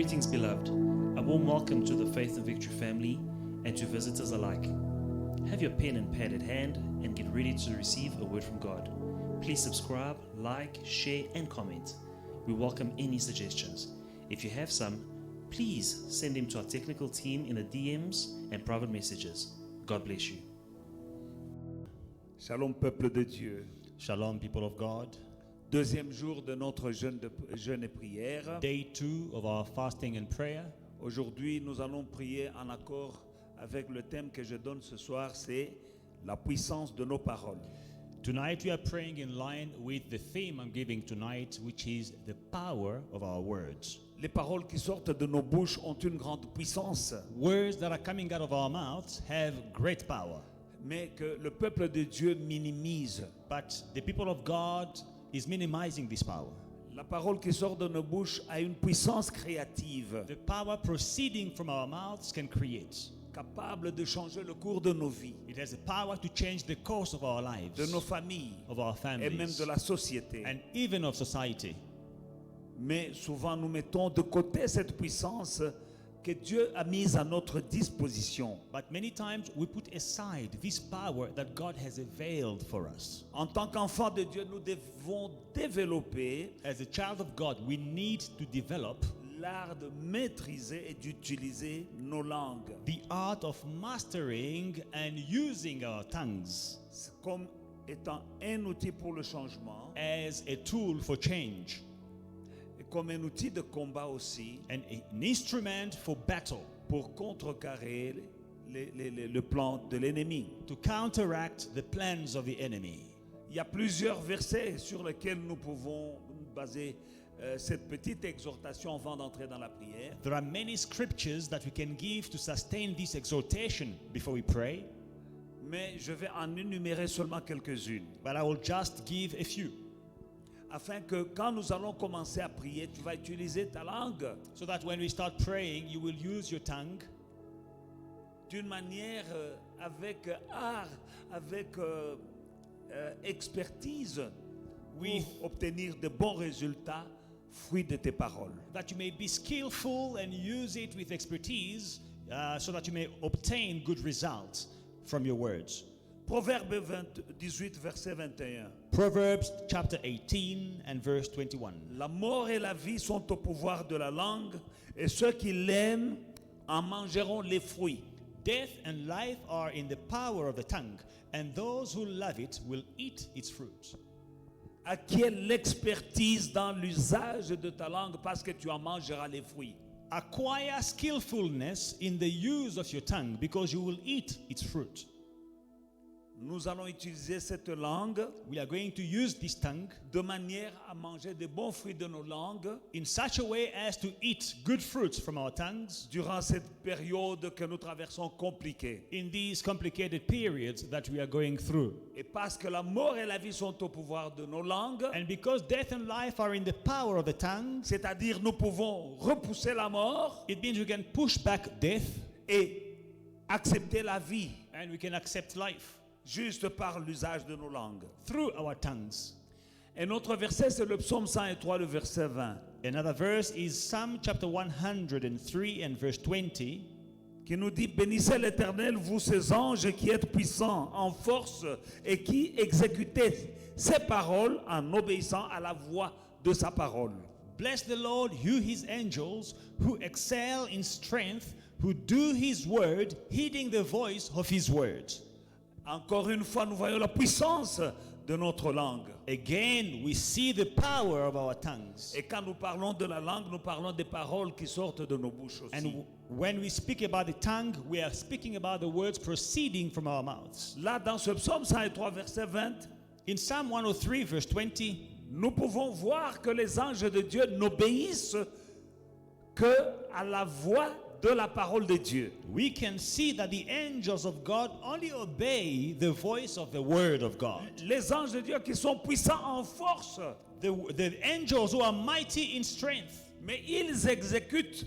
Greetings, beloved. A warm welcome to the Faith and Victory family and to visitors alike. Have your pen and pad at hand and get ready to receive a word from God. Please subscribe, like, share, and comment. We welcome any suggestions. If you have some, please send them to our technical team in the DMs and private messages. God bless you. Shalom peuple de Dieu. Shalom, people of God. Deuxième jour de notre jeûne et prière. Day 2 of our fasting and prayer. Aujourd'hui, nous allons prier en accord avec le thème que je donne ce soir, c'est la puissance de nos paroles. Tonight we are praying in line with the theme I'm giving tonight, which is the power of our words. Les paroles qui sortent de nos bouches ont une grande puissance, Words that are coming out of our mouths have great power, mais que le peuple de Dieu minimise. but the people of God is minimizing this power. La parole qui sort de nos bouches a une puissance créative, The power proceeding from our mouths can create. capable de changer le cours de nos vies, It has the power to change the course of our lives, de nos familles of our et même families, de la société. and even of society. Mais souvent nous mettons de côté cette puissance que Dieu a mise à notre disposition. But many times we put aside this power that God has availed for us. En tant qu'enfants de Dieu, nous devons développer As a child of God, we need to develop l'art de maîtriser et d'utiliser nos langues the art of mastering and using our tongues comme étant un outil pour le changement as a tool for change et comme un outil de combat aussi and an instrument for battle, pour contrecarrer le plan de l'ennemi. to counteract the plans of the enemy. Il y a plusieurs versets sur lesquels nous pouvons baser cette petite exhortation avant d'entrer dans la prière. There are many scriptures that we can give to sustain this exhortation before we pray, Mais je vais en énumérer seulement quelques-unes, but I will just give a few, afin que quand nous allons commencer à prier, tu vas utiliser ta langue so that when we start praying, you will use your tongue d'une manière avec art, avec expertise, with pour obtenir de bons résultats, fruit de tes paroles. that you may be skillful and use it with expertise, so that you may obtain good results from your words. Proverbe 18, verset 21. Proverbs chapter 18 and verse 21. La mort et la vie sont au pouvoir de la langue, et ceux qui l'aiment en mangeront les fruits. Death and life are in the power of the tongue, and those who love it will eat its fruit. Acquiers l'expertise dans l'usage de ta langue parce que tu en mangeras les fruits. Acquire skillfulness in the use of your tongue, because you will eat its fruit. Nous allons utiliser cette langue We are going to use this tongue de manière à manger de bons fruits de nos langues in such a way as to eat good fruits from our tongues durant cette période que nous traversons compliquée. in these complicated periods that we are going through. Et parce que la mort et la vie sont au pouvoir de nos langues, And because death and life are in the power of the tongue, c'est-à-dire nous pouvons repousser la mort it means we can push back death et accepter la vie and we can accept life juste par l'usage de nos langues. through our tongues. Et notre verset, c'est le psaume 103, le verset 20, Another verse is Psalm chapter 103 and verse 20, qui nous dit: bénissez l'Éternel, vous ses anges qui êtes puissants en force et qui exécutez ses paroles en obéissant à la voix de sa parole. Bless the Lord, you his angels, who excel in strength, who do his word, heeding the voice of his words. Encore une fois, nous voyons la puissance de notre langue. Again, we see the power of our tongues. Et quand nous parlons de la langue, nous parlons des paroles qui sortent de nos bouches aussi. And when we speak about the tongue, we are speaking about the words proceeding from our mouths. Là, dans ce psaume 103, verset 20, In Psalm 103, verse 20, nous pouvons voir que les anges de Dieu n'obéissent que à la voix de la parole de Dieu. we can see that the angels of God only obey the voice of the word of God. Les anges de Dieu qui sont puissants en force, The angels who are mighty in strength, mais ils exécutent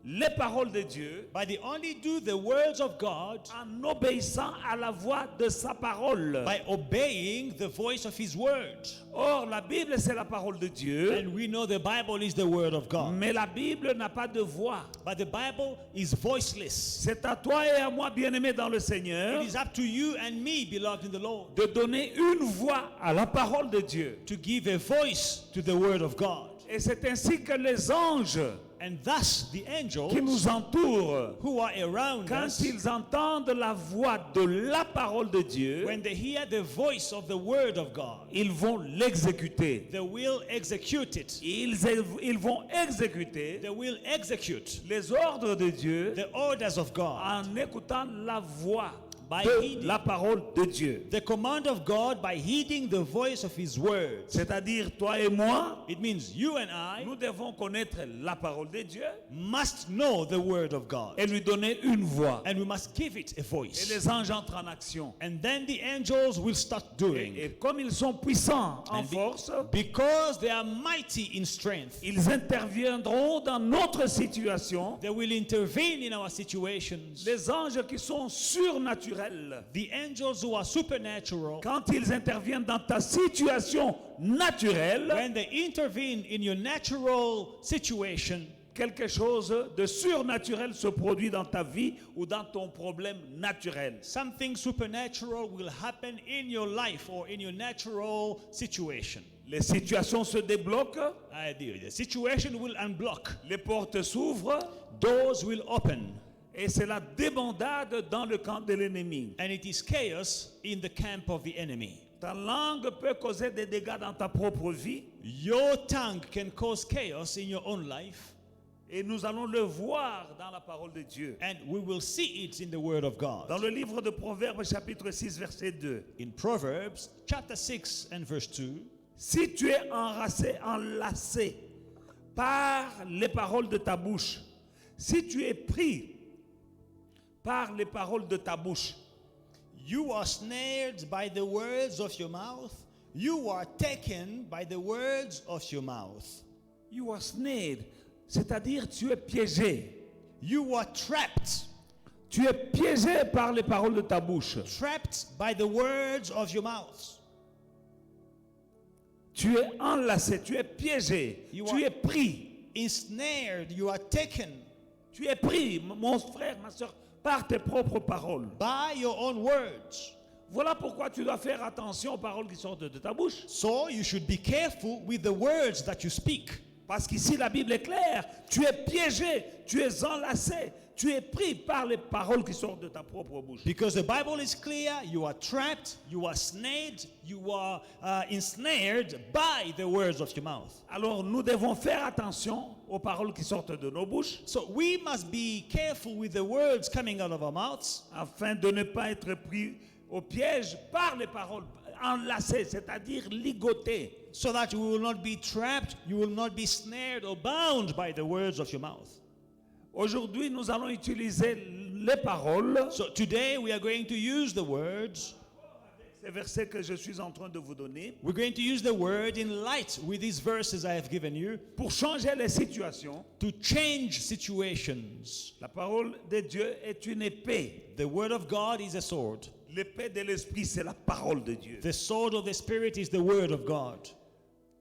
les paroles de Dieu but they only do the words of God en obéissant à la voix de sa parole. by obeying the voice of His word. Or, la Bible, c'est la parole de Dieu, And we know the Bible is the word of God. mais la Bible n'a pas de voix. But the Bible is voiceless. C'est à toi et à moi, bien-aimés dans le Seigneur, It is up to you and me, beloved in the Lord, de donner une voix à la parole de Dieu. to give a voice to the word of God. Et c'est ainsi que les anges And thus the qui angels nous entourent, who are around quand us, ils entendent la voix de la parole de Dieu, when they hear the voice of the word of God, ils vont l'exécuter. they will execute it. Ils vont exécuter They will execute les ordres de Dieu the orders of God en écoutant la voix by de heeding la parole de Dieu. the command of God, by heeding the voice of His words. C'est-à-dire, toi et moi, It means you and I nous devons connaître la parole de Dieu must know the word of God, et lui donner une voix. and we must give it a Et voice. les anges entrent en action. And then the angels will start doing, Et comme ils sont puissants en And be- force, because they are mighty in strength. ils interviendront dans notre situation. They will intervene in our situations. Les anges qui sont surnaturels, The angels who are supernatural, quand ils interviennent dans ta situation naturelle, when they intervene in your natural situation, quelque chose de surnaturel se produit dans ta vie ou dans ton problème naturel. something supernatural will happen in your life or in your natural situation. Les situations se débloquent, The situation will unblock. les portes s'ouvrent Doors will open. et c'est la débandade dans le camp de l'ennemi. And it is chaos in the camp of the enemy. Ta langue peut causer des dégâts dans ta propre vie Your tongue can cause chaos in your own life, et nous allons le voir dans la parole de Dieu. and we will see it in the word of Dans God. le livre de Proverbes chapitre 6 verset 2. In Proverbs chapter 6 and verse 2, Si tu es enlacé par les paroles de ta bouche, si tu es pris par les paroles de ta bouche, you are snared by the words of your mouth, you are taken by the words of your mouth. you are snared, c'est-à-dire tu es piégé. You are trapped, Tu es piégé par les paroles de ta bouche. trapped by the words of your mouth. Tu es enlacé, tu es piégé, You tu are- es pris. Ensnared, you are taken Tu es pris, mon frère, ma soeur, par tes propres paroles. by your own words. Voilà pourquoi tu dois faire attention aux paroles qui sortent de ta bouche. So you should be careful with the words that you speak. Parce qu'ici la Bible est claire. Tu es piégé, tu es enlacé, tu es pris par les paroles qui sortent de ta propre bouche. Because the Bible is clear, you are trapped, you are snared, you are ensnared by the words of your mouth. Alors nous devons faire attention aux paroles qui sortent de nos bouches So we must be careful with the words coming out of our mouths, afin de ne pas être pris au piège par les paroles enlacées, c'est-à-dire ligotées. so that you will not be trapped, you will not be snared or bound by the words of your mouth. Aujourd'hui, nous allons utiliser les paroles, So today we are going to use the words. ces versets que je suis en train de vous donner, We're going to use the word in light with these verses I have given you pour changer les situations. to change situations. La parole de Dieu est une épée. The word of God is a sword. L'épée de l'esprit, c'est la parole de Dieu. The sword of the Spirit is the word of God.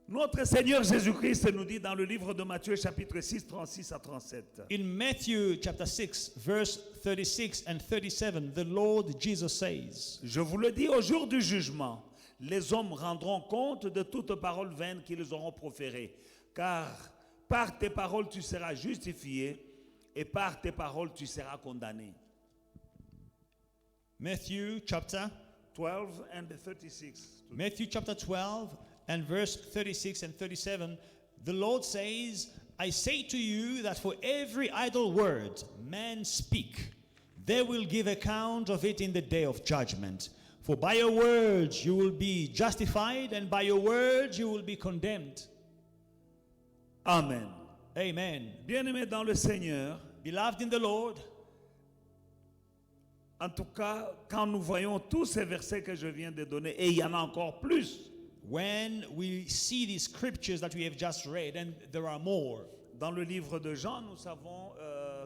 Notre Seigneur Jésus-Christ nous dit dans le livre de Matthieu chapitre 6, 36 à 37. In Matthew chapter 6, verse 36 and 37, the Lord Jesus says, Je vous le dis, au jour du jugement, les hommes rendront compte de toute parole vaine qu'ils auront proférée. Car par tes paroles tu seras justifié et par tes paroles tu seras condamné. Matthew chapter 12 and 36. Matthew chapter 12 and verse 36 and 37, the Lord says, I say to you that for every idle word men speak, they will give account of it in the day of judgment. For by your words you will be justified, and by your words you will be condemned. Amen. Amen. Bien-aimés dans le Seigneur, Beloved in the Lord, en tout cas, quand nous voyons tous ces versets que je viens de donner, et il y en a encore plus, when we see these scriptures that we have just read, and there are more, Dans le livre de Jean, nous savons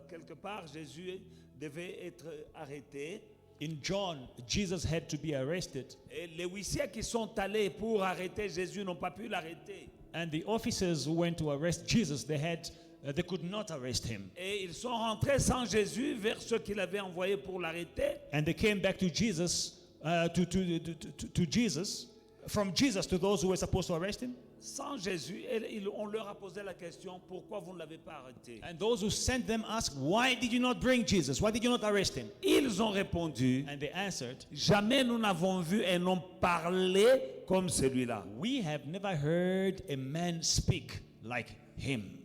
quelque part Jésus devait être arrêté. In John, Jesus had to be arrested, Et les huissiers qui sont allés pour arrêter Jésus n'ont pas pu l'arrêter. and the officers who went to arrest Jesus, they could not arrest him. Et ils sont rentrés sans Jésus vers ceux qui l'avaient envoyé pour l'arrêter. And they came back to Jesus, to Jesus, from Jesus to those who were supposed to arrest him. Sans Jésus, et on leur a posé la question, pourquoi vous ne l'avez pas arrêté? And those who sent them asked, why did you not bring Jesus? Why did you not arrest him? Ils ont répondu, And they answered, jamais nous n'avons vu un homme parler comme celui-là. we have never heard a man speak like him.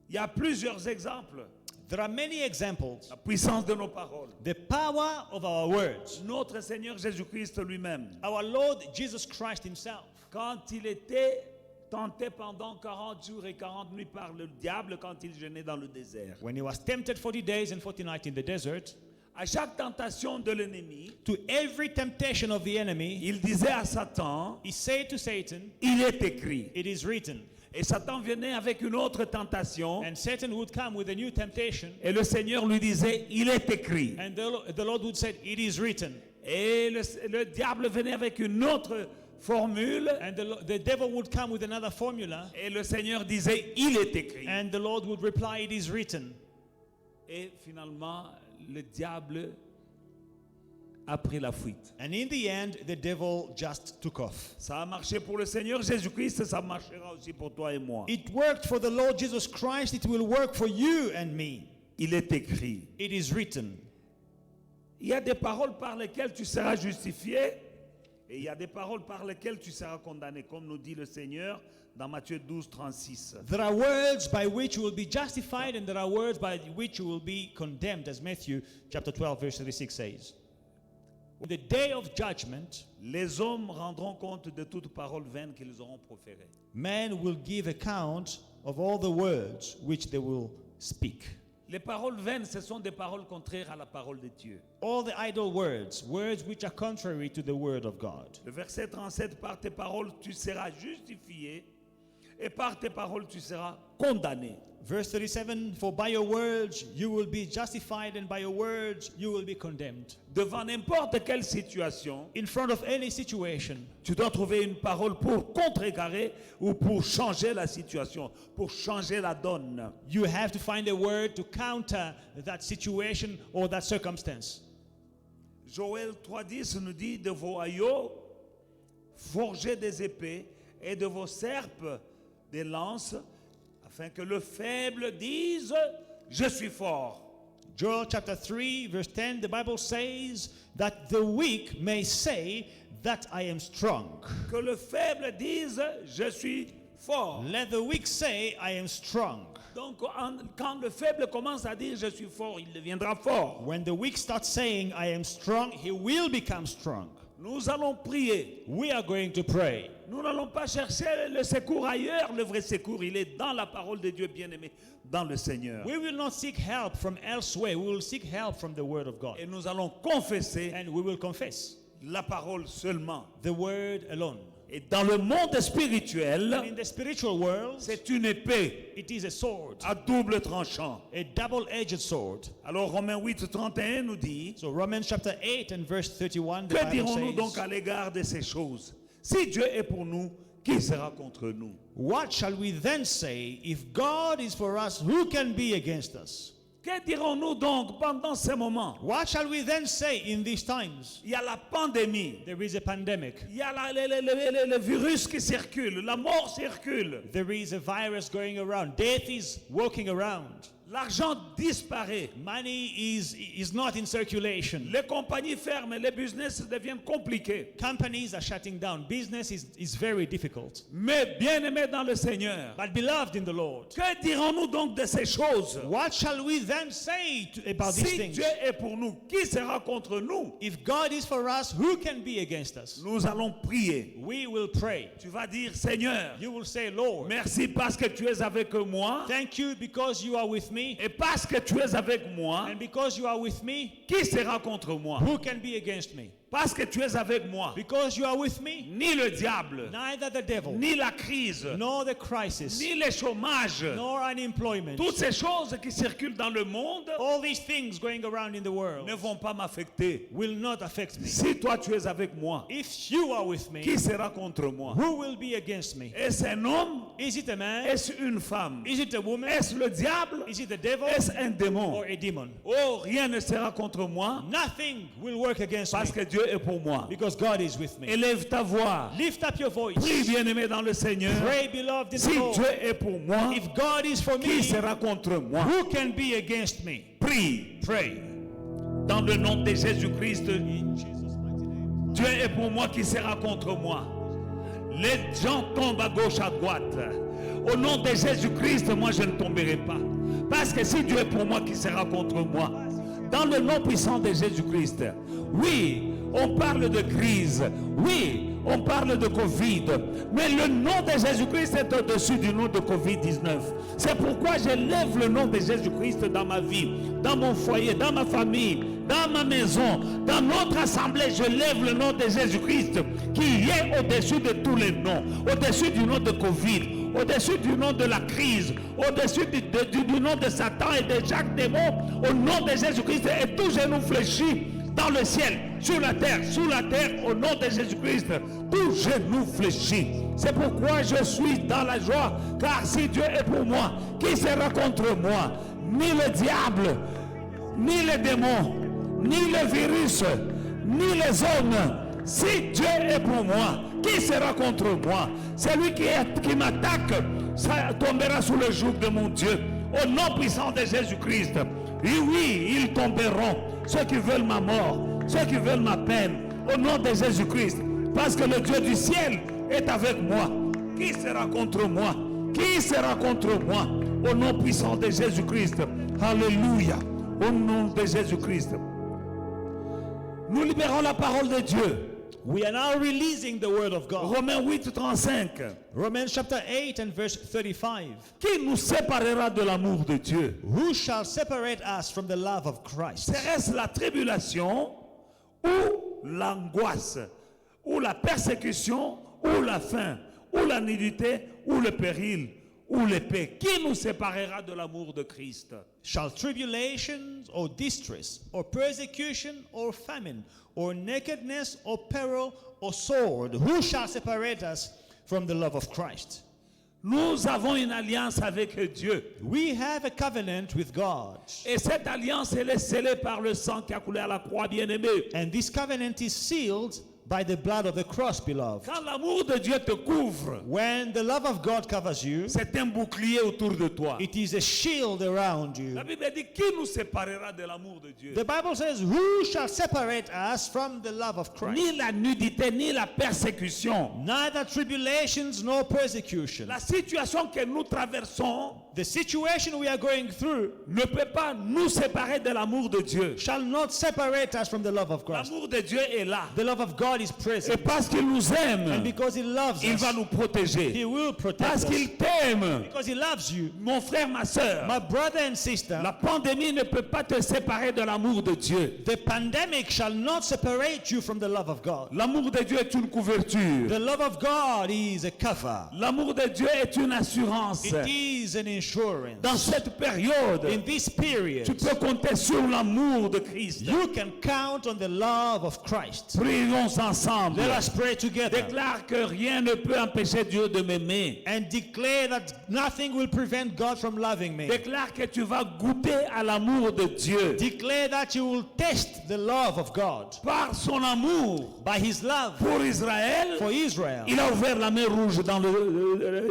Il y a plusieurs exemples. There are many examples. La puissance de nos paroles. The power of our words. Notre Seigneur Jésus-Christ lui-même, Our Lord Jesus Christ himself, quand il était tenté pendant 40 jours et 40 nuits par le diable quand il jeûnait dans le désert. when he was tempted 40 days and 40 nights in the desert, À chaque tentation de l'ennemi, to every temptation of the enemy, il disait à Satan, he said to Satan, il est écrit. it is written. Et Satan venait avec une autre tentation And Satan would come with a new temptation, et le Seigneur lui disait, il est écrit. and the Lord would say, it is written. Et le diable venait avec une autre formule And the devil would come with another formula, et le Seigneur disait, il est écrit. and the Lord would reply, it is written. Et finalement, le diable a pris la fuite. And in the end, the devil just took off. Ça a marché pour le Seigneur Jésus-Christ, ça marchera aussi pour toi et moi. It worked for the Lord Jesus Christ, it will work for you and me. Il est écrit. It is written. Il y a des paroles par lesquelles tu seras justifié et il y a des paroles par lesquelles tu seras condamné, comme nous dit le Seigneur dans Matthieu 12, 36. There are words by which you will be justified, and there are words by which you will be condemned, as Matthew chapter 12, verse 36 says. In the day of judgment, Les hommes rendront compte de toute parole vaine qu'ils auront proférée. man will give account of all the words which they will speak. Les paroles vaines, ce sont des paroles contraires à la parole de Dieu. All the idle words, words which are contrary to the word of God. Le verset 37, par tes paroles tu seras justifié et par tes paroles tu seras condamné. Verse 37, for by your words you will be justified, and by your words you will be condemned. Devant n'importe quelle situation, In front of any situation, tu dois trouver une parole pour contrecarrer ou pour changer la situation, pour changer la donne. you have to find a word to counter that situation or that circumstance. Joël 3,10 nous dit, de vos haillons, forgez des épées, et de vos serpes, des lances, afin que le faible dise, je suis fort. Joel chapter 3, verse 10, the Bible says that the weak may say that I am strong. Que le faible dise, je suis fort. Let the weak say, I am strong. Donc, quand le faible commence à dire, je suis fort, il deviendra fort. When the weak starts saying, I am strong, he will become strong. Nous allons prier. We are going to pray. Nous n'allons pas chercher le secours ailleurs. Le vrai secours, il est dans la parole de Dieu bien-aimé, dans le Seigneur. We will not seek help from elsewhere. We will seek help from the word of God. Et nous allons confesser And we will confess la parole seulement. the word alone. Et dans le monde And spirituel, in the spiritual world, c'est une épée it is a sword, à double tranchant. a double-edged sword. Alors Romains 8, 31 nous dit, So Romans chapter 8 and verse 31, the que Bible dirons-nous donc says, à l'égard de ces choses? Si Dieu est pour nous, qui sera contre nous? what shall we then say? If God is for us, who can be against us? Que dirons-nous donc pendant ces moments? What shall we then say in these times? Il y a la pandémie, There is a pandemic. il y a le virus qui circule, la mort circule, There is a virus going around. Death is walking around. l'argent disparaît, Money is not in circulation. les compagnies ferment, les business deviennent compliqués. Companies are shutting down. Business is very difficult. Mais bien-aimés dans le Seigneur, But beloved in the Lord, que dirons-nous donc de ces choses? what shall we then say about these Si things? Dieu est pour nous, qui sera contre nous? If God is for us, who can be against us? Nous allons prier. We will pray. Tu vas dire, Seigneur, You will say, Lord, merci parce que tu es avec moi. thank you because you are with me. Et parce que tu es avec moi, And because you are with me, qui sera contre moi? who can be against me? Parce que tu es avec moi. Because you are with me. Ni le diable, Neither the devil, ni la crise, nor the crisis, ni le chômage, nor unemployment. toutes ces choses qui circulent dans le monde All these things going around in the world ne vont pas m'affecter. will not affect me. Si toi tu es avec moi, If you are with me, qui sera contre moi? who will be against me? Est-ce un homme? Is it a man? Est-ce une femme? Is it a woman? Est-ce le diable? Is it the devil? Est-ce un démon? Or a demon? Oh, rien ne sera contre moi Nothing will work against parce me que Dieu est pour moi. because God is with me. Élève ta voix. Lift up your voice. Prie, bien-aimé dans le Seigneur. Pray, beloved in the Si Lord. Dieu est pour moi, If God is for qui me, sera contre moi? who can be against me? Prie. Pray. Dans le nom de Jésus-Christ, In Jesus' mighty name. Dieu est pour moi, qui sera contre moi? Les gens tombent à gauche, à droite. Au nom de Jésus-Christ, moi je ne tomberai pas. Parce que si Dieu est pour moi, qui sera contre moi? Dans le nom puissant de Jésus-Christ. Oui, on parle de crise. Oui, on parle de Covid. Mais le nom de Jésus-Christ est au-dessus du nom de Covid-19. C'est pourquoi je lève le nom de Jésus-Christ dans ma vie, dans mon foyer, dans ma famille, dans ma maison, dans notre assemblée. Je lève le nom de Jésus-Christ qui est au-dessus de tous les noms, au-dessus du nom de Covid, au-dessus du nom de la crise, au-dessus du nom de Satan et de chaque démon, au nom de Jésus-Christ, et tout genou fléchi dans le ciel, sur la terre, sous la terre, au nom de Jésus-Christ, tout genou fléchi. C'est pourquoi je suis dans la joie, car si Dieu est pour moi, qui sera contre moi? Ni le diable, ni les démons, ni le virus, ni les hommes. Si Dieu est pour moi, qui sera contre moi? Celui qui m'attaque, ça tombera sous le joug de mon Dieu. Au nom puissant de Jésus-Christ. Et oui, ils tomberont. Ceux qui veulent ma mort, ceux qui veulent ma peine. Au nom de Jésus-Christ. Parce que le Dieu du ciel est avec moi. Qui sera contre moi? Qui sera contre moi? Au nom puissant de Jésus-Christ. Alléluia. Au nom de Jésus-Christ. Nous libérons la parole de Dieu. We are now releasing the word of God. Romains 8, 35. Romans chapter 8 and verse 35. Qui nous séparera de l'amour de Dieu? Who shall separate us from the love of Christ? Serait-ce la tribulation ou l'angoisse ou la persécution ou la faim ou la nudité ou le péril ou l'épée? Qui nous séparera de l'amour de Christ? Shall tribulations or distress or persecution or famine or nakedness or peril or sword, who shall separate us from the love of Christ? Nous avons une alliance avec Dieu. We have a covenant with God. Et cette alliance, elle est scellée par le sang qui a coulé à la croix, bien-aimé. And this covenant is sealed by the blood of the cross, beloved. Quand l'amour de Dieu te couvre, When the love of God covers you, c'est un bouclier autour de toi. it is a shield around you. La Bible dit, qui nous séparera de l'amour de Dieu? The Bible says, who shall separate us from the love of Christ? Ni la nudité, ni la persécution. Neither tribulations nor persecution. La situation que nous traversons The situation we are going through ne peut pas nous séparer de l'amour de Dieu. shall not separate us from the love of Christ. L'amour de Dieu est là. The love of God is Et present. parce qu'il nous And aime, because He loves il va us, nous protéger. He will protect Parce us. qu'il t'aime. Because He loves you. Mon frère, ma soeur, My brother and sister, la pandémie ne peut pas te séparer de l'amour de Dieu. the pandemic shall not separate you from the love of God. L'amour de Dieu est une couverture. The love of God is a cover. L'amour de Dieu est une assurance. It is an insurance. Dans cette période, In this period, tu peux compter sur l'amour de Christ. you can count on the love of Christ. Prions ensemble. Let us pray together Déclare que rien ne peut empêcher Dieu de m'aimer. and declare that nothing will prevent God from loving me. Déclare que tu vas goûter à l'amour de Dieu. Declare that you will test the love of God. Par son amour By His love pour Israël, for Israel, il a ouvert la mer rouge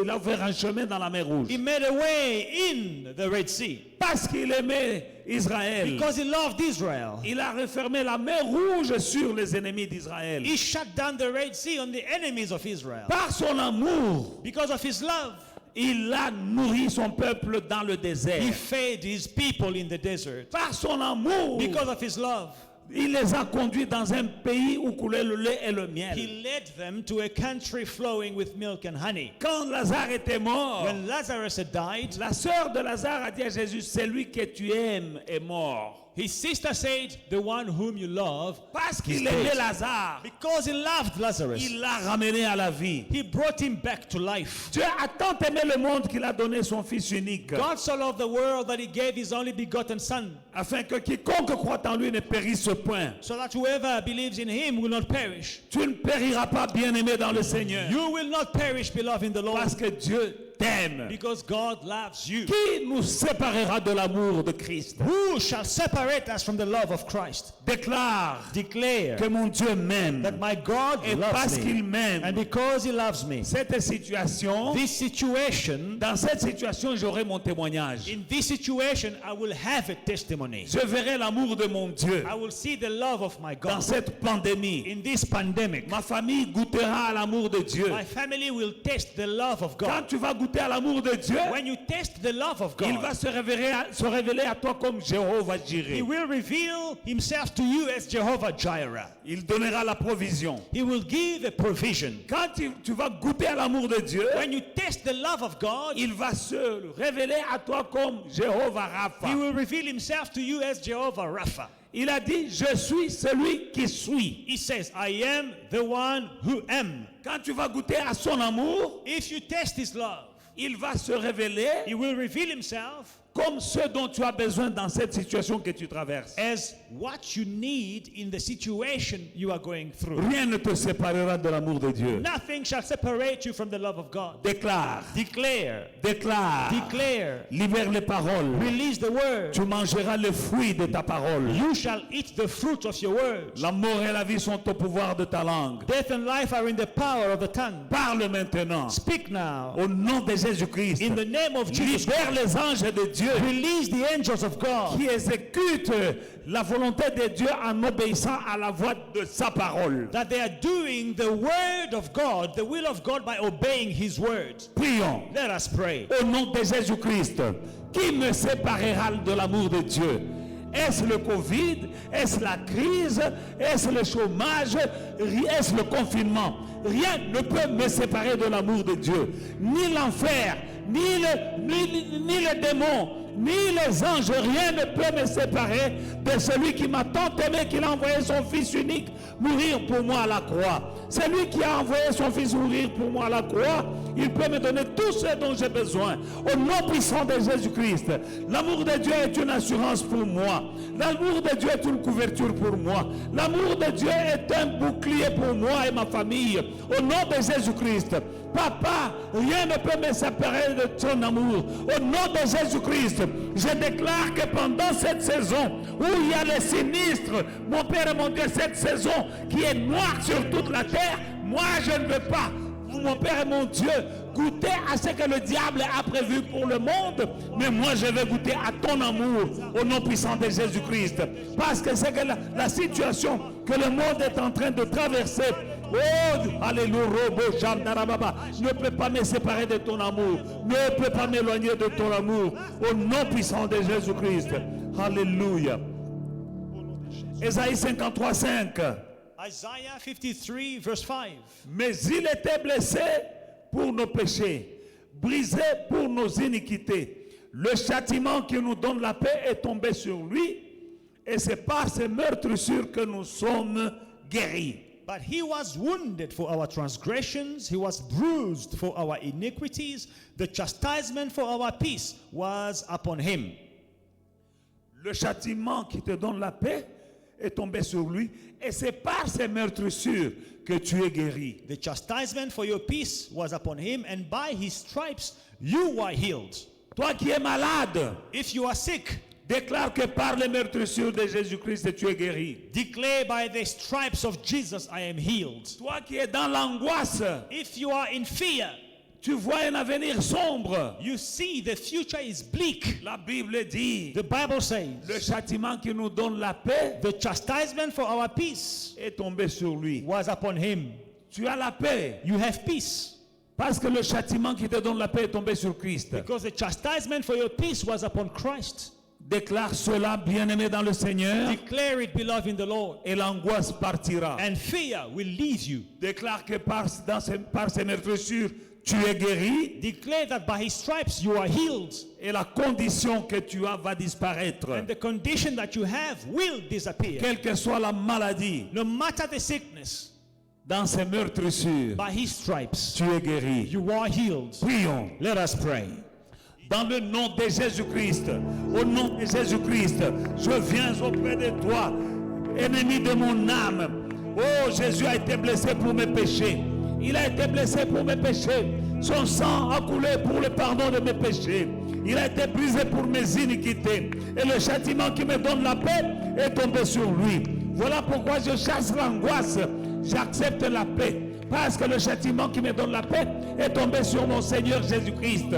il a ouvert un chemin dans la mer rouge. He made a way in the Red Sea. Parce qu'il aimait Israël, Because He loved Israel, il a refermé la mer rouge sur les ennemis d'Israël. He shut down the Red Sea on the enemies of Israel. Par son amour, Because of His love, il a nourri son peuple dans le désert. He fed His people in the desert. Par son amour, Because of His love, Il les a conduits dans un pays où coulait le lait et le miel. He led them to a country flowing with milk and honey. Quand Lazare était mort, When Lazarus had died, la sœur de Lazare a dit à Jésus, celui que tu aimes est mort. his sister said, the one whom you love, Parce is qu'il aimait dead. Lazare, Because he loved Lazarus, il l'a ramené à la vie. he brought him back to life. Dieu a tant aimé le monde qu'il a donné son Fils unique, God so loved the world that he gave his only begotten Son, afin que quiconque croit en lui ne périsse point. so that whoever believes in him will not perish. Tu ne périras pas, bien-aimé dans le Seigneur, You will not perish, beloved in the Lord, parce que Dieu t'aime. because God loves you. Qui nous séparera de l'amour de Christ? Who shall separate us from the love of Christ? Déclare Declare que mon Dieu m'aime. that my God Et parce loves qu'il me, m'aime, and because he loves me. cette situation, This situation, dans cette situation, j'aurai mon témoignage. in this situation, I will have a testimony. Je verrai l'amour de mon Dieu I will see the love of my dans God. cette pandémie. In this pandemic, Ma famille goûtera à l'amour de Dieu. my family will taste the love of Quand God. tu vas goûter à l'amour de Dieu, When you taste the love of il va God, se révéler à toi comme Jéhovah he Jireh. will reveal himself to you as Jehovah Jireh. Il donnera la provision. He will give a provision. Quand tu vas goûter à l'amour de Dieu, When you taste the love of God, il va se révéler à toi comme Jéhovah he Rapha. will reveal himself to you as Jehovah Rapha. Il a dit, je suis celui qui suis. He says, I am the one who am. Quand tu vas goûter à son amour, If you taste his love, il va se révéler he will reveal himself comme ce dont tu as besoin dans cette situation que tu traverses. as what you need in the situation you are going through. Rien ne te séparera de l'amour de Dieu. Nothing shall separate you from the love of God. Déclare, Declare, déclare, declare, libère les paroles. release the word. Tu mangeras le fruit de ta parole. You shall eat the fruit of your words. La mort et la vie sont au pouvoir de ta langue. Death and life are in the power of the tongue. Parle maintenant. Speak now. Au nom de Jésus-Christ. In the name of Jesus Libère Christ, les anges de Dieu release the angels of God qui exécutent la volonté de Dieu en obéissant à la voix de sa parole. that they are doing the word of God, the will of God, by obeying his word. Prions. Let us pray. Au nom de Jésus-Christ, qui me séparera de l'amour de Dieu? Est-ce le Covid? Est-ce la crise? Est-ce le chômage? Est-ce le confinement? Rien ne peut me séparer de l'amour de Dieu. Ni l'enfer, ni le démon, ni les anges, rien ne peut me séparer de celui qui m'a tant aimé qu'il a envoyé son Fils unique mourir pour moi à la croix. Celui qui a envoyé son Fils mourir pour moi à la croix, il peut me donner tout ce dont j'ai besoin. Au nom puissant de Jésus-Christ, l'amour de Dieu est une assurance pour moi. L'amour de Dieu est une couverture pour moi. L'amour de Dieu est un bouclier pour moi et ma famille. Au nom de Jésus-Christ, Papa, rien ne peut me séparer de ton amour. Au nom de Jésus-Christ, je déclare que pendant cette saison où il y a les sinistres, mon Père et mon Dieu, cette saison qui est noire sur toute la terre, moi je ne veux pas, mon Père et mon Dieu, goûter à ce que le diable a prévu pour le monde, mais moi je vais goûter à ton amour au nom puissant de Jésus-Christ. Parce que c'est que la situation que le monde est en train de traverser, oh, alléluia, ne peut pas me séparer de ton amour, ne peut pas m'éloigner de ton amour, au nom puissant de Jésus-Christ. Alléluia. Ésaïe 53, 5. Isaiah 53, verse 5. Mais il était blessé pour nos péchés, brisé pour nos iniquités. Le châtiment qui nous donne la paix est tombé sur lui, et c'est par ses meurtrissures que nous sommes guéris. But he was wounded for our transgressions, he was bruised for our iniquities. The chastisement for our peace was upon him. Le châtiment qui te donne la paix est tombé sur lui, et c'est par ses meurtrissures que tu es guéri. The chastisement for your peace was upon him, and by his stripes you were healed. Toi qui es malade, If you are sick, déclare que par les meurtrissures de Jésus-Christ tu es guéri. declare, by the stripes of Jesus I am healed. Toi qui es dans l'angoisse, If you are in fear, tu vois un avenir sombre. you see the future is bleak. La Bible dit, The Bible says, le châtiment qui nous donne la paix the chastisement for our peace est tombé sur lui. was upon him. Tu as la paix You have peace parce que le châtiment qui te donne la paix est tombé sur Christ. because the chastisement for your peace was upon Christ. Déclare cela, bien-aimé dans le Seigneur, Declare it, beloved in the Lord. et l'angoisse partira. And fear will leave you. Déclare que par ces meurtrissures, tu es guéri Declare that by his stripes you are healed. et la condition que tu as va disparaître. And the condition that you have will disappear. Quelle que soit la maladie, No matter the sickness, dans ces meurtrissures, by his stripes tu es guéri. you are healed. Prions. Let us pray. Dans le nom de Jésus-Christ, au nom de Jésus-Christ, je viens auprès de toi, ennemi de mon âme. Oh, Jésus a été blessé pour mes péchés. Il a été blessé pour mes péchés. Son sang a coulé pour le pardon de mes péchés. Il a été brisé pour mes iniquités. Et le châtiment qui me donne la paix est tombé sur lui. Voilà pourquoi je chasse l'angoisse. J'accepte la paix. Parce que le châtiment qui me donne la paix est tombé sur mon Seigneur Jésus-Christ.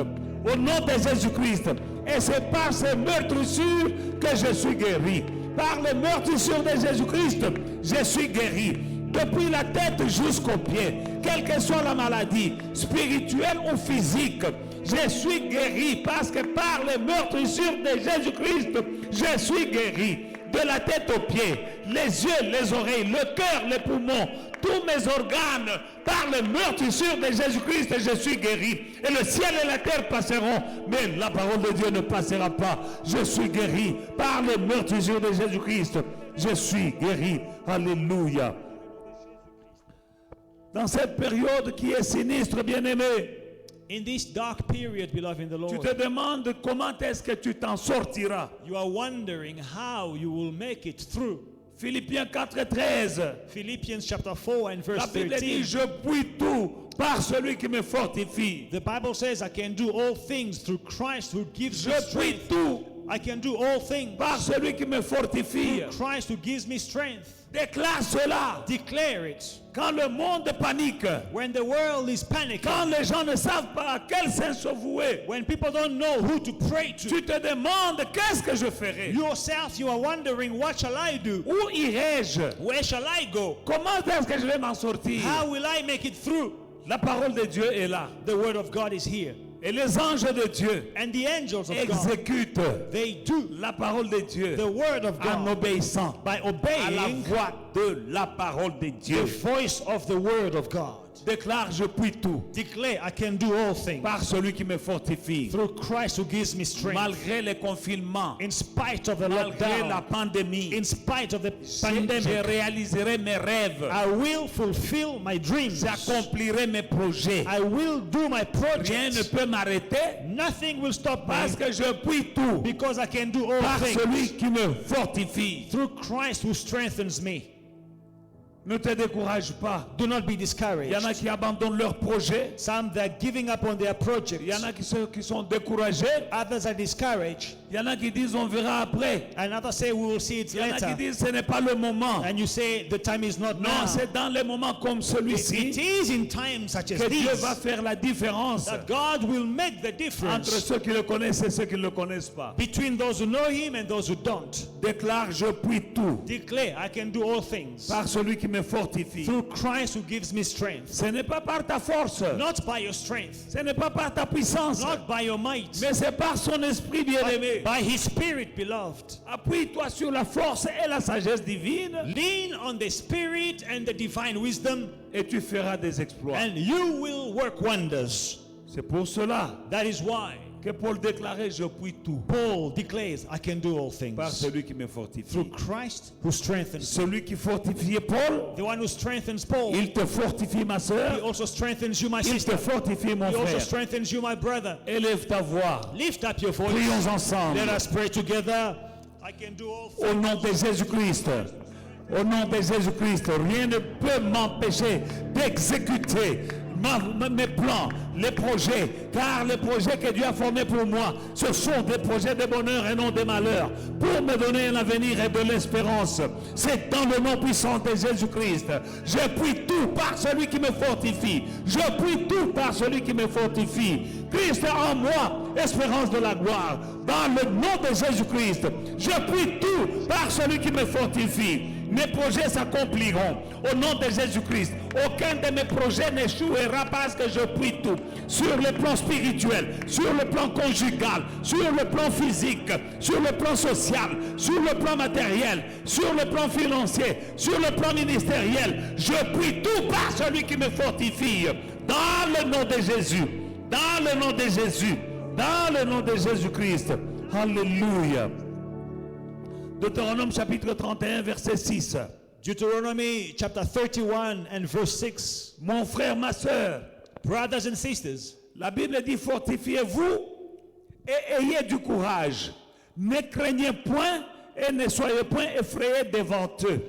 Au nom de Jésus-Christ. Et c'est par ces meurtrissures que je suis guéri. Par les meurtrissures de Jésus-Christ, je suis guéri. Depuis la tête jusqu'aux pieds, quelle que soit la maladie, spirituelle ou physique, je suis guéri parce que par les meurtrissures de Jésus-Christ, je suis guéri. De la tête aux pieds, les yeux, les oreilles, le cœur, les poumons, tous mes organes, par les meurtrissures de Jésus-Christ, je suis guéri. Et le ciel et la terre passeront, mais la parole de Dieu ne passera pas. Je suis guéri par les meurtrissures de Jésus-Christ. Je suis guéri. Alléluia. Dans cette période qui est sinistre, bien-aimé, In this dark period, beloved in the tu Lord, te demandes comment est-ce que tu t'en sortiras. you are wondering how you will make it through. Philippiens 4:13. Philippians chapter 4 and verse La Bible dit, 13. je puis tout par celui qui me fortifie. The Bible says, I can do all things through Christ who gives me Je puis strength. tout I can do all things par celui qui me fortifie. through Christ who gives me strength. Déclare cela. Declare it. Quand le monde panique, When the world is quand panicking, les gens ne savent pas à quel saint se vouer, when people don't know who to pray to, tu te demandes qu'est-ce que je ferai? yourself, you are wondering, what shall I do? Où irai-je? Where shall I go? Comment est-ce que je vais m'en sortir? How will I make it through? La parole de Dieu est là. The word of God is here. Et les anges de Dieu And the angels of God, exécutent they do la parole de Dieu the word of en God obéissant by à la obeying voix de la parole de the Dieu. voice of the word of God. Déclare, je puis tout Declare, I can do all things par celui qui me fortifie. through Christ who gives me strength. Malgré les confinements, In spite of the malgré la lockdown, pandémie, in spite of the je pandemic, réaliserai mes rêves. I will fulfill my dreams. J'accomplirai mes projets. I will do my Rien ne projects. peut m'arrêter Nothing will stop parce me que je puis tout because I can do all par celui things qui me fortifie. through Christ who strengthens me. Ne te décourage pas. Do not be Il y en a discouraged. qui abandonnent leurs projets. Some they're giving up on their projects. Il y en a qui sont découragés. Others are discouraged. Il y en a qui disent on verra après. And others say we will see it Il y en a qui later. disent ce n'est pas le moment. And you say the time is not Non, now. c'est dans les moments comme It celui-ci is in times such as que Dieu these va faire la différence that God will make the entre difference ceux qui le connaissent et ceux qui ne le connaissent pas. between those who know Him and those who don't. Déclare, je puis tout Declare, I can do all things par celui qui me fortifie. through Christ who gives me strength. Ce n'est pas par ta force, Not by your strength, ce n'est pas par ta puissance, not by your might, mais c'est par son esprit bien-aimé. by His Spirit, beloved. Appuie-toi sur la force et la sagesse divine Lean on the Spirit and the divine wisdom, et tu feras des exploits. and you will work wonders. C'est pour cela That is why que Paul déclarait, je puis tout Paul declares, I can do all par things celui qui me fortifie. through Christ who strengthens. Celui qui fortifiait Paul, The one who strengthens Paul, il te fortifie ma He soeur, also strengthens you, my il te sister. fortifie mon He also frère. strengthens you, my brother. Élève ta voix, Lift up your voice. prions ensemble. Let us pray together. I can do all things. Au nom de Jésus-Christ, au nom de Jésus-Christ, rien ne peut m'empêcher d'exécuter mes plans, les projets, car les projets que Dieu a formés pour moi, ce sont des projets de bonheur et non de malheur, pour me donner un avenir et de l'espérance. C'est dans le nom puissant de Jésus-Christ. Je puis tout par celui qui me fortifie. Je puis tout par celui qui me fortifie. Christ en moi, espérance de la gloire. Dans le nom de Jésus-Christ, je puis tout par celui qui me fortifie. Mes projets s'accompliront au nom de Jésus-Christ. Aucun de mes projets n'échouera parce que je prie tout. Sur le plan spirituel, sur le plan conjugal, sur le plan physique, sur le plan social, sur le plan matériel, sur le plan financier, sur le plan ministériel. Je prie tout par celui qui me fortifie. Dans le nom de Jésus. Dans le nom de Jésus. Dans le nom de Jésus-Christ. Alléluia. Deutéronome chapitre 31, verset 6. Deuteronomy chapter 31 and verse 6. Mon frère, ma soeur, Brothers and sisters, la Bible dit fortifiez-vous et ayez du courage. Ne craignez point et ne soyez point effrayés devant eux.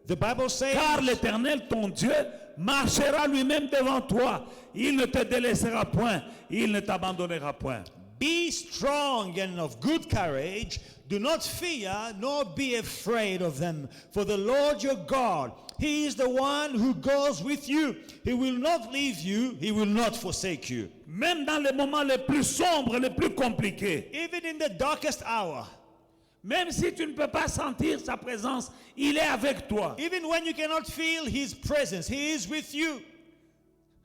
the Bible says, Car l'Éternel, ton Dieu, marchera lui-même devant toi. Il ne te délaissera point, il ne t'abandonnera point. be strong and of good courage. Do not fear, nor be afraid of them. For the Lord your God, He is the one who goes with you. He will not leave you. He will not forsake you. Même dans les moments les plus sombres, les plus compliqués, Even in the darkest hour, même si tu ne peux pas sentir sa présence, il est avec toi. even when you cannot feel His presence, He is with you.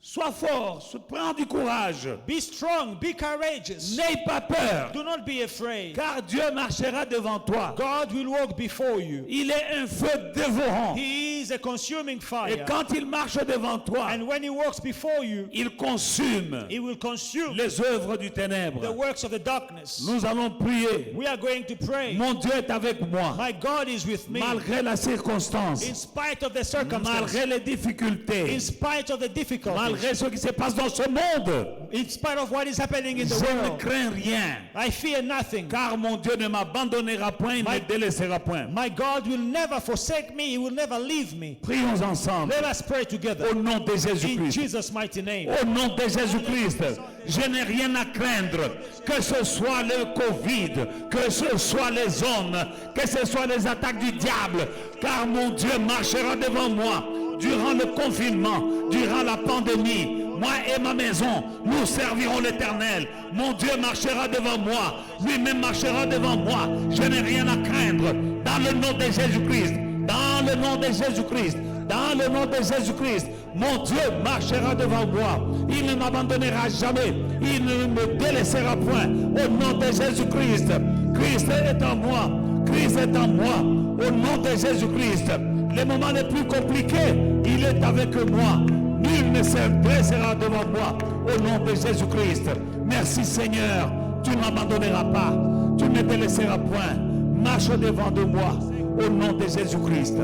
Sois fort, prends du courage. Be strong, be courageous. N'aie pas peur, Do not be afraid. car Dieu marchera devant toi. God will walk before you. Il est un feu dévorant. He is a consuming Et fire. quand il marche devant toi, And when He walks before you, il consume He will consume les œuvres du the ténèbre. works of the darkness. Nous allons prier. We are going to pray. Mon Dieu est avec moi, My God is with me. malgré la circonstance, In spite of the circumstances, malgré les difficultés, in spite of the difficulties, malgré ce qui se passe dans ce monde. in spite of what is happening in the Je ne world, crains rien, I fear nothing. car mon Dieu ne m'abandonnera point, il ne me délaissera point. My God will never forsake me. He will never leave me. Prions ensemble Let us pray together. au nom de In Jésus-Christ. Jesus' mighty name. Au nom de Jésus-Christ, je n'ai rien à craindre, que ce soit le Covid, que ce soit les hommes, que ce soit les attaques du diable, car mon Dieu marchera devant moi durant le confinement, durant la pandémie. Moi et ma maison, nous servirons l'Éternel. Mon Dieu marchera devant moi, lui-même marchera devant moi. Je n'ai rien à craindre. Dans le nom de Jésus-Christ, dans le nom de Jésus-Christ, dans le nom de Jésus-Christ, mon Dieu marchera devant moi. Il ne m'abandonnera jamais. Il ne me délaissera point. Au nom de Jésus-Christ, Christ est en moi. Christ est en moi. Au nom de Jésus-Christ, les moments les plus compliqués, il est avec moi. Nul ne se dressera devant moi. Au nom de Jésus-Christ. Merci Seigneur. Tu ne m'abandonneras pas. Tu ne me délaisseras point. Marche devant de moi. Au nom de Jésus-Christ.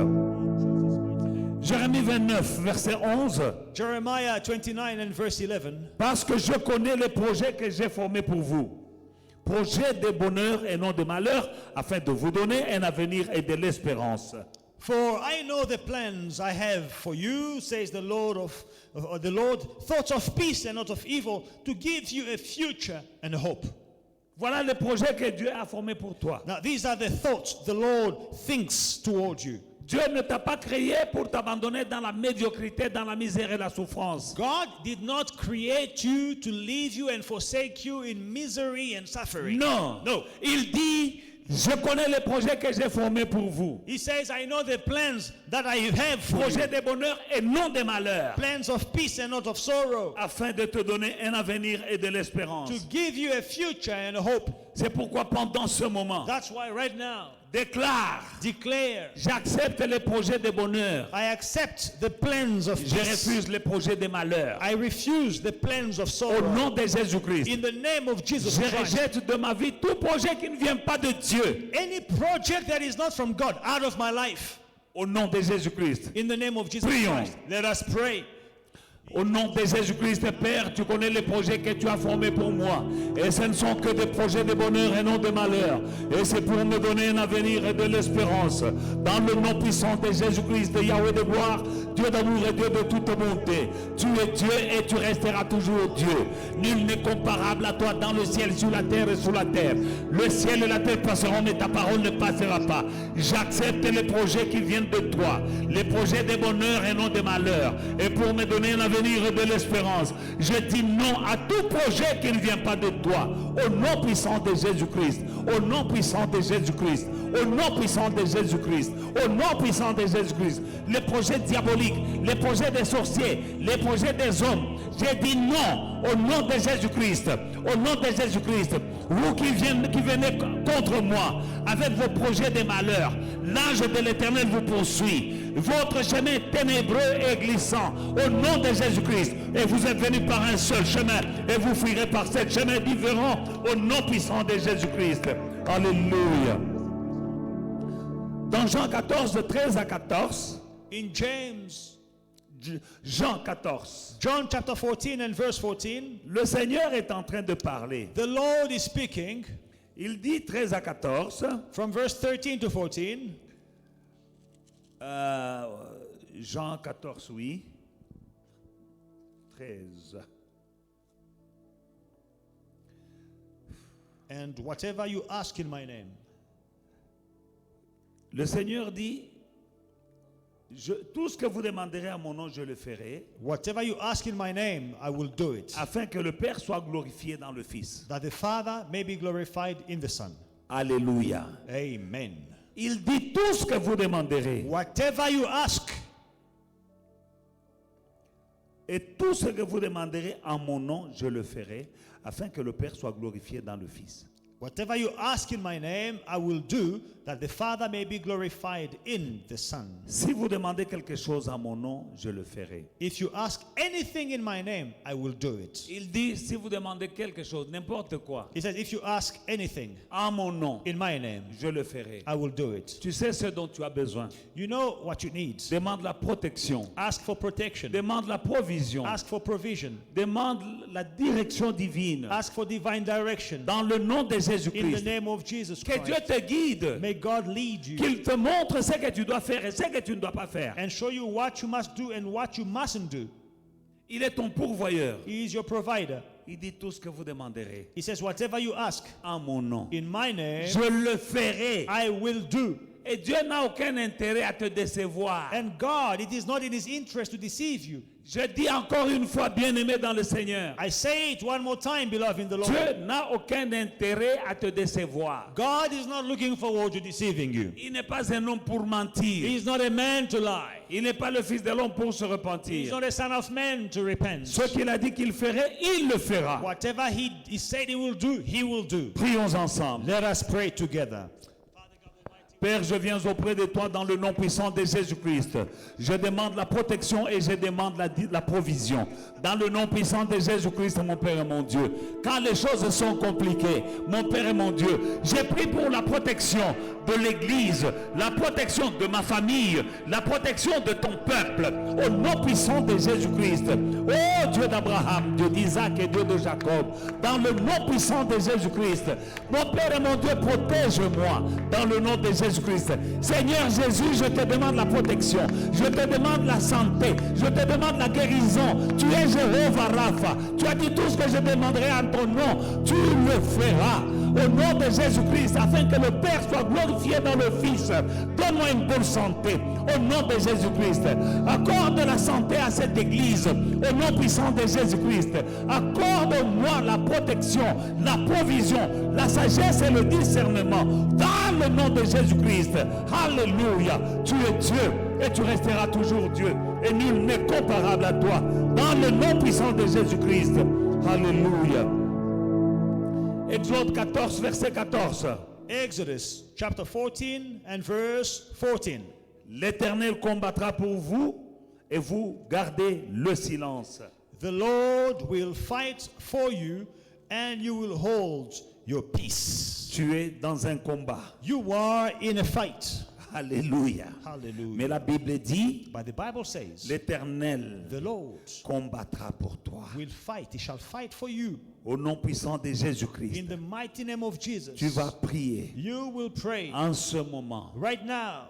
Jérémie 29, verset 11. Jeremiah 29 and verse 11. Parce que je connais les projets que j'ai formés pour vous. Projets de bonheur et non de malheur, afin de vous donner un avenir et de l'espérance. For I know the plans I have for you, says the Lord the Lord, thoughts of peace and not of evil, to give you a future and hope. Voilà les projets que Dieu a formés pour toi. Now these are the thoughts the Lord thinks toward you. Dieu ne t'a pas créé pour t'abandonner dans la médiocrité, dans la misère et la souffrance. God did not create you to leave you and forsake you in misery and suffering. Non. Il dit, je connais les projets que j'ai formés pour vous. He says, I know the plans that I have for you. Projets de bonheur et non de malheur. Plans of peace and not of sorrow. Afin de te donner un avenir et de l'espérance. To give you a future and a hope. C'est pourquoi pendant ce moment, That's why right now, déclare, declare, j'accepte les projets de bonheur. I accept the plans of Je peace. refuse les projets de malheur. I refuse the plans of Au sorrow. nom de Jésus-Christ, In the name of Jesus je Christ. rejette de ma vie tout projet qui ne vient pas de Dieu. Any project that is not from God out of my life. Au nom de Jésus-Christ. In the name of Jesus Prions. Christ. Let us pray. Au nom de Jésus-Christ, Père, tu connais les projets que tu as formés pour moi. Et ce ne sont que des projets de bonheur et non de malheur. Et c'est pour me donner un avenir et de l'espérance. Dans le nom puissant de Jésus-Christ, de Yahweh de gloire, Dieu d'amour et Dieu de toute bonté. Tu es Dieu et tu resteras toujours Dieu. Nul n'est comparable à toi dans le ciel, sur la terre et sous la terre. Le ciel et la terre passeront, mais ta parole ne passera pas. J'accepte les projets qui viennent de toi. Les projets de bonheur et non de malheur. Et pour me donner un avenir l'avenir et de l'espérance. Je dis non à tout projet qui ne vient pas de toi. Au nom puissant de Jésus-Christ. Au nom puissant de Jésus-Christ. Au nom puissant de Jésus-Christ. Au nom puissant de Jésus-Christ. Les projets diaboliques, les projets des sorciers, les projets des hommes. J'ai dit non au nom de Jésus-Christ. Au nom de Jésus-Christ. Vous qui venez contre moi avec vos projets de malheur, l'ange de l'Éternel vous poursuit. Votre chemin ténébreux et glissant, au nom de Jésus-Christ. Et vous êtes venus par un seul chemin, et vous fuirez par sept chemins différents, au nom puissant de Jésus-Christ. Alléluia. Dans Jean 14, de 13 à 14, In Jean 14, John chapter 14 and verse 14, le Seigneur est en train de parler. the Lord is speaking Il dit 13 à 14, from verse 13 to 14. Jean 14, oui. 13. And whatever you ask in my name, Le Seigneur dit, tout ce que vous demanderez à mon nom, je le ferai, whatever you ask in my name, I will do it, afin que le Père soit glorifié dans le Fils. that the Father may be glorified in the Son. Alléluia. Amen. Il dit tout ce que vous demanderez. Whatever you ask, Et tout ce que vous demanderez en mon nom, je le ferai, afin que le Père soit glorifié dans le Fils. whatever you ask in my name, I will do, that the Father may be glorified in the Son. Si vous demandez quelque chose en mon nom, je le ferai. If you ask anything in my name, I will do it. Il dit, si vous demandez quelque chose, n'importe quoi, He says, if you ask anything en mon nom, in my name, je le ferai. I will do it. Tu sais ce dont tu as besoin. You know what you need. Demande la protection. Ask for protection. Demande la provision. Ask for provision. Demande la direction divine. Ask for divine direction. Dans le nom de In the Jésus-Christ. name of Jesus Que Dieu Christ. te guide. May God lead you Qu'il te montre ce que tu dois faire et ce que tu ne dois pas faire. and show you what you must do and what you mustn't do. Il est ton pourvoyeur. He is your provider. Il dit tout ce que vous demanderez He says, whatever you ask en mon nom, in my name, je le ferai. I will do. Et Dieu n'a aucun intérêt à te décevoir. And God, it is not in his interest to deceive you. Je dis encore une fois, bien-aimé dans le Seigneur, I say it one more time, beloved in the Lord. Dieu n'a aucun intérêt à te décevoir. God is not looking forward to deceiving you. Il n'est pas un homme pour mentir. He is not a man to lie. Il n'est pas le fils de l'homme pour se He is repentir. not a son of man to repent. Ce qu'il a dit qu'il ferait, il le fera. Whatever he said he will do, he will do. Prions ensemble. Let us pray together. Père, je viens auprès de toi dans le nom puissant de Jésus-Christ. Je demande la protection et je demande la provision. Dans le nom puissant de Jésus-Christ, mon Père et mon Dieu. Quand les choses sont compliquées, mon Père et mon Dieu, j'ai pris pour la protection de l'Église, la protection de ma famille, la protection de ton peuple. Au nom puissant de Jésus-Christ. Oh Dieu d'Abraham, Dieu d'Isaac et Dieu de Jacob. Dans le nom puissant de Jésus-Christ. Mon Père et mon Dieu, protège-moi. Dans le nom de Jésus-Christ. Seigneur Jésus, je te demande la protection. Je te demande la santé. Je te demande la guérison. Tu es Jéhovah Rapha. Tu as dit tout ce que je demanderai en ton nom. Tu le feras. Au nom de Jésus-Christ, afin que le Père soit glorifié dans le Fils. Donne-moi une bonne santé. Au nom de Jésus-Christ. Accorde la santé à cette église. Au nom puissant de Jésus-Christ. Accorde-moi la protection, la provision, la sagesse et le discernement. Dans le nom de Jésus-Christ. Alléluia. Tu es Dieu et tu resteras toujours Dieu. Et nul n'est comparable à toi. Dans le nom puissant de Jésus-Christ. Alléluia. Exode 14, verset 14. Exodus chapter 14 and verse 14. L'Éternel combattra pour vous et vous gardez le silence. The Lord will fight for you and you will hold your peace. Tu es dans un combat. You are in a fight. Alléluia. Hallelujah. Mais la Bible dit, But the Bible says, l'Éternel the Lord combattra pour toi. will fight. He shall fight for you. Au nom puissant de In Jésus-Christ, the mighty name of Jesus. tu vas prier You will pray en ce moment right now.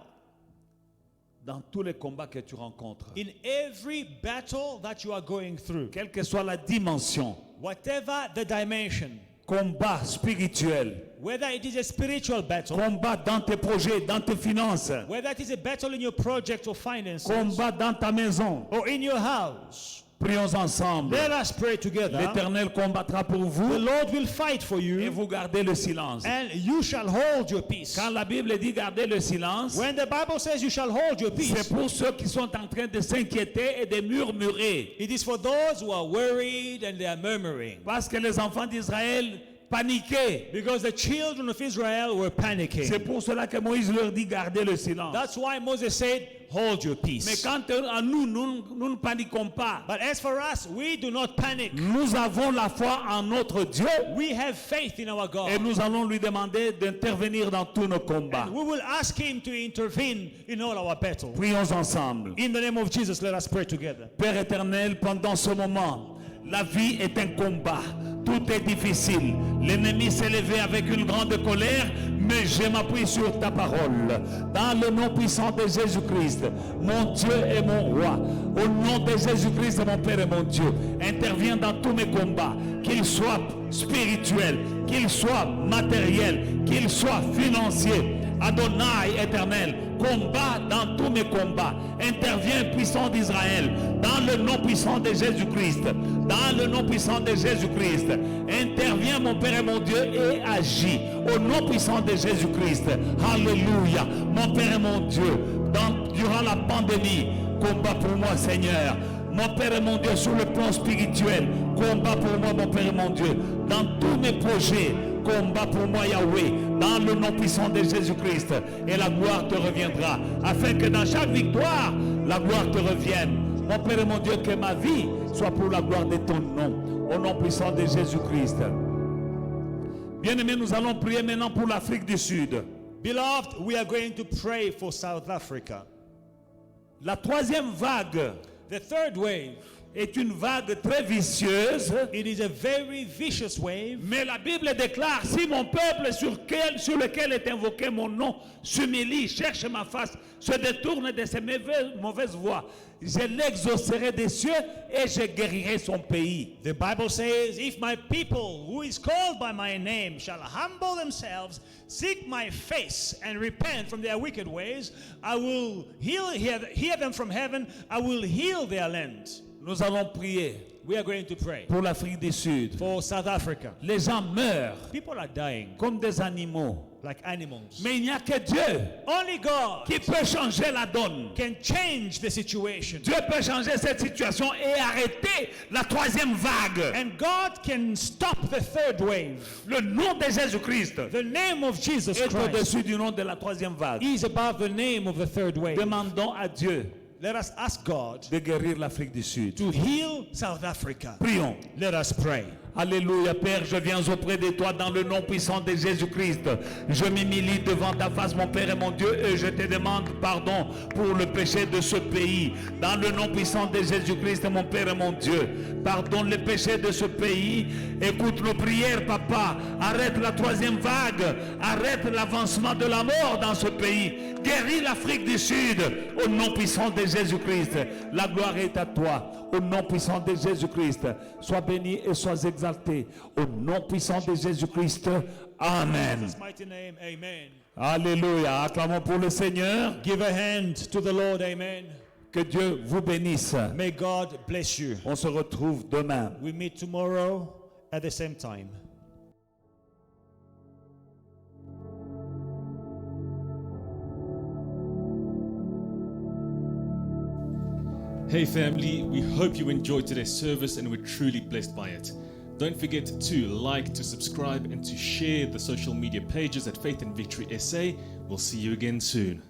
dans tous les combats que tu rencontres. In every battle that you are going through, Quelle que soit la dimension, whatever the dimension, combat spirituel, whether it is a spiritual battle, combat dans tes projets, dans tes finances, whether it is a battle in your project or finances, combat dans ta maison, or in your house, Prions ensemble. Let us pray together. L'Éternel combattra pour The vous Lord will fight for et you, vous gardez le silence. and you shall hold your peace. Quand la Bible dit garder le silence, When the Bible says you shall hold your c'est peace, pour ceux qui sont en train de s'inquiéter et de murmurer. it is for those who are worried and they are murmuring. Parce que les enfants d'Israël paniquaient. Because the children of Israel were C'est panicking. pour cela que Moïse leur dit garder le silence. That's why Moses said, hold your Mais peace. quand à nous ne paniquons pas. But as for us, we do not panic. Nous avons la foi en notre Dieu We have faith in our et God. nous allons lui demander d'intervenir dans tous nos combats. And we will ask him to intervene in all our battles. Prions ensemble. In the name of Jesus, let us pray together. Père éternel, pendant ce moment, la vie est un combat. Tout est difficile. L'ennemi s'est levé avec une grande colère, mais je m'appuie sur ta parole. Dans le nom puissant de Jésus-Christ, mon Dieu et mon roi, au nom de Jésus-Christ, mon Père et mon Dieu, interviens dans tous mes combats, qu'ils soient spirituels, qu'ils soient matériels, qu'ils soient financiers. Adonai éternel, combat dans tous mes combats. Interviens puissant d'Israël, dans le nom puissant de Jésus-Christ. Dans le nom puissant de Jésus-Christ. Interviens mon Père et mon Dieu et agis. Au nom puissant de Jésus-Christ. Alléluia. Mon Père et mon Dieu, durant la pandémie, combat pour moi Seigneur. Mon Père et mon Dieu, sur le plan spirituel, combat pour moi, mon Père et mon Dieu. Dans tous mes projets, combat pour moi, Yahweh, dans le nom puissant de Jésus-Christ. Et la gloire te reviendra, afin que dans chaque victoire, la gloire te revienne. Mon Père et mon Dieu, que ma vie soit pour la gloire de ton nom, au nom puissant de Jésus-Christ. Bien-aimés, nous allons prier maintenant pour l'Afrique du Sud. Beloved, we are going to pray for South Africa. La troisième vague The third wave, est une vague très vicieuse. it is a very vicious wave. Mais la Bible déclare, si mon peuple sur lequel est invoqué mon nom s'humilie, cherche ma face, se détourne de ses mauvaises voies, je l'exaucerai des cieux et je guérirai son pays. The Bible says, if my people who is called by my name shall humble themselves, seek my face and repent from their wicked ways, I will hear them from heaven, I will heal their land. Nous allons prier We are going to pray pour l'Afrique du Sud. for South Africa. Les gens meurent People are dying comme des animaux. like animals. Mais il n'y a que Dieu Only God qui peut changer la donne. can change the situation. Dieu peut changer cette situation et arrêter la troisième vague. And God can stop the third wave. Le nom de Jésus-Christ The name of Jesus est Christ au-dessus du nom de la troisième vague. is above the name of the third wave. Demandons à Dieu Let us ask God de guérir l'Afrique du Sud. to heal South Africa. Prions. Let us pray. Alléluia, Père, je viens auprès de toi dans le nom puissant de Jésus-Christ. Je m'humilie devant ta face, mon Père et mon Dieu, et je te demande pardon pour le péché de ce pays. Dans le nom puissant de Jésus-Christ, mon Père et mon Dieu, pardonne le péché de ce pays. Écoute nos prières, Papa. Arrête la troisième vague. Arrête l'avancement de la mort dans ce pays. Guéris l'Afrique du Sud au nom puissant de Jésus-Christ. La gloire est à toi. Au nom puissant de Jésus-Christ, sois béni et sois exalté. Au nom puissant de Jésus-Christ, Amen. In His mighty name, amen. Alléluia. Acclamons pour le Seigneur. Give a hand to the Lord, amen. Que Dieu vous bénisse. May God bless you. On se retrouve demain. We meet tomorrow at the same time. Hey family, we hope you enjoyed today's service and were truly blessed by it. Don't forget to like, to subscribe, and to share the social media pages at Faith and Victory SA. We'll see you again soon.